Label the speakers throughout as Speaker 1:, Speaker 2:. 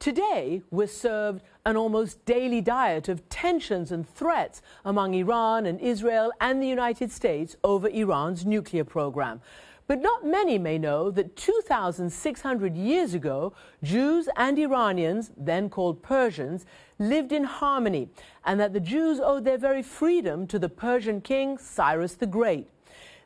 Speaker 1: Today, we're served an almost daily diet of tensions and threats among Iran and Israel and the United States over Iran's nuclear program. But not many may know that 2,600 years ago, Jews and Iranians, then called Persians, lived in harmony, and that the Jews owed their very freedom to the Persian king Cyrus the Great.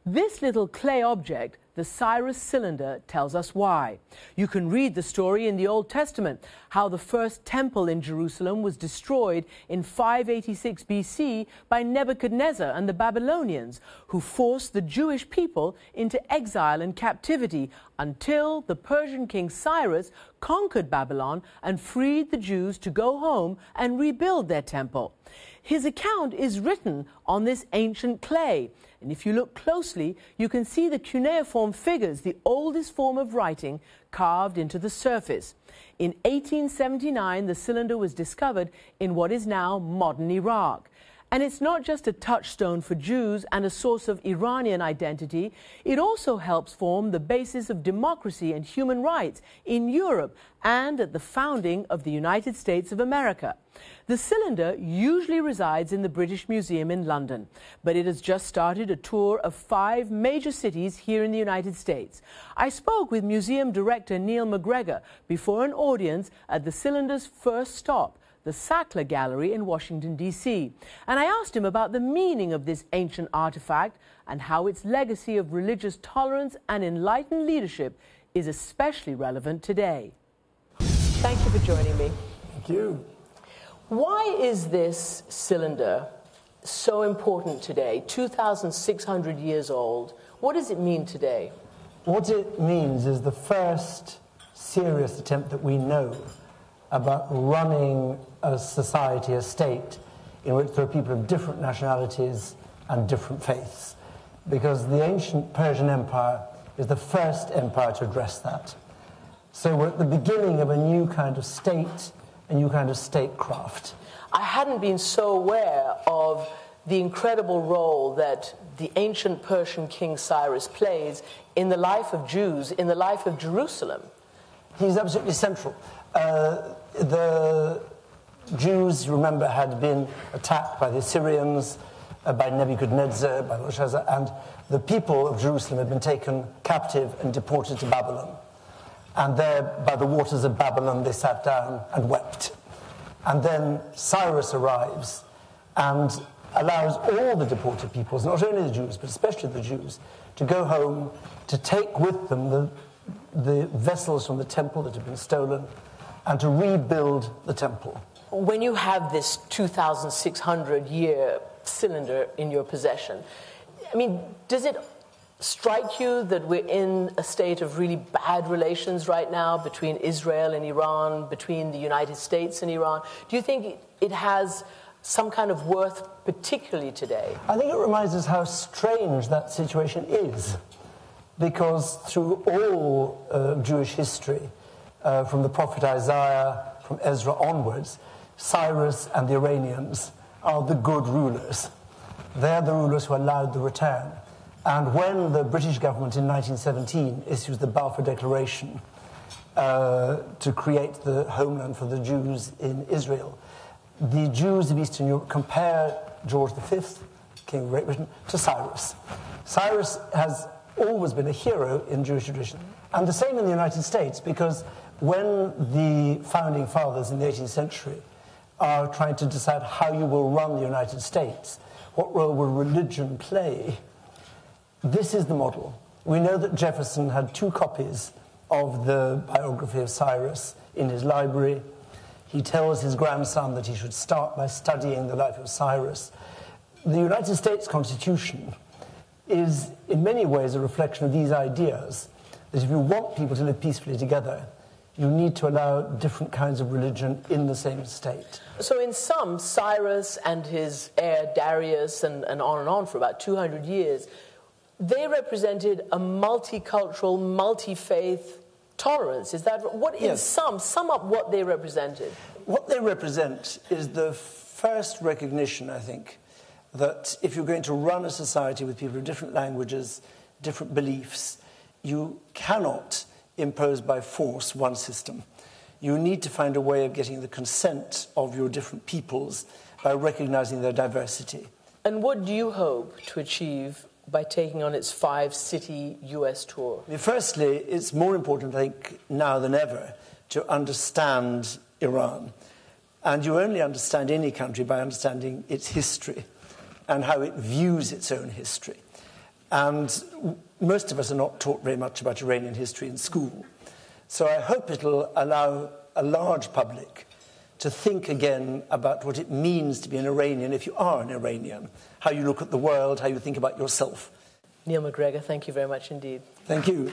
Speaker 1: This little clay object, the Cyrus cylinder, tells us why. You can read the story in the Old Testament, how the first temple in Jerusalem was destroyed in 586 BC by Nebuchadnezzar and the Babylonians, who forced the Jewish people into exile and captivity until the Persian king Cyrus conquered Babylon and freed the Jews to go home and rebuild their temple. His account is written on this ancient clay, and if you look closely, you can see the cuneiform figures, the oldest form of writing, carved into the surface. In 1879, the cylinder was discovered in what is now modern Iraq. And it's not just a touchstone for Jews and a source of Iranian identity, it also helps form the basis of democracy and human rights in Europe and at the founding of the United States of America. The cylinder usually resides in the British Museum in London, but it has just started a tour of 5 major cities here in the United States. I spoke with museum director Neil McGregor before an audience at the cylinder's first stop, the Sackler Gallery in Washington, D.C. And I asked him about the meaning of this ancient artifact and how its legacy of religious tolerance and enlightened leadership is especially relevant today. Thank you for joining me.
Speaker 2: Thank you.
Speaker 1: Why is this cylinder so important today, 2,600 years old? What does it mean today?
Speaker 2: What it means is the first serious attempt that we know about running a society, a state, in which there are people of different nationalities and different faiths. Because the ancient Persian Empire is the first empire to address that. So we're at the beginning of a new kind of state, a new kind of statecraft.
Speaker 1: I hadn't been so aware of the incredible role that the ancient Persian king Cyrus plays in the life of Jews, in the life of Jerusalem.
Speaker 2: He's absolutely central. The Jews, remember, had been attacked by the Assyrians, by Nebuchadnezzar, by Belshazzar, and the people of Jerusalem had been taken captive and deported to Babylon. And there, by the waters of Babylon, they sat down and wept. And then Cyrus arrives and allows all the deported peoples, not only the Jews, but especially the Jews, to go home, to take with them the vessels from the temple that had been stolen, and to rebuild the temple.
Speaker 1: When you have this 2,600-year cylinder in your possession, I mean, does it strike you that we're in a state of really bad relations right now between Israel and Iran, between the United States and Iran? Do you think it has some kind of worth particularly today?
Speaker 2: I think it reminds us how strange that situation is, because through all Jewish history, from the prophet Isaiah, from Ezra onwards, Cyrus and the Iranians are the good rulers. They're the rulers who allowed the return. And when the British government in 1917 issues the Balfour Declaration to create the homeland for the Jews in Israel, the Jews of Eastern Europe compare George V, King of Great Britain, to Cyrus. Cyrus has always been a hero in Jewish tradition. And the same in the United States, because when the founding fathers in the 18th century are trying to decide how you will run the United States, what role will religion play, this is the model. We know that Jefferson had 2 copies of the biography of Cyrus in his library. He tells his grandson that he should start by studying the life of Cyrus. The United States Constitution is in many ways a reflection of these ideas, that if you want people to live peacefully together, you need to allow different kinds of religion in the same state.
Speaker 1: So in sum, Cyrus and his heir Darius and on for about 200 years, they represented a multicultural, multi-faith tolerance. Is that what? In sum up what they represented?
Speaker 2: What they represent is the first recognition, I think, that if you're going to run a society with people of different languages, different beliefs, you cannot impose by force one system. you need to find a way of getting the consent of your different peoples by recognizing their diversity.
Speaker 1: And what do you hope to achieve by taking on its 5-city US tour?
Speaker 2: Firstly, it's more important, I think, now than ever, to understand Iran. And you only understand any country by understanding its history and how it views its own history. And most of us are not taught very much about Iranian history in school. So I hope it'll allow a large public to think again about what it means to be an Iranian if you are an Iranian, how you look at the world, how you think about yourself.
Speaker 1: Neil MacGregor, thank you very much indeed.
Speaker 2: Thank you.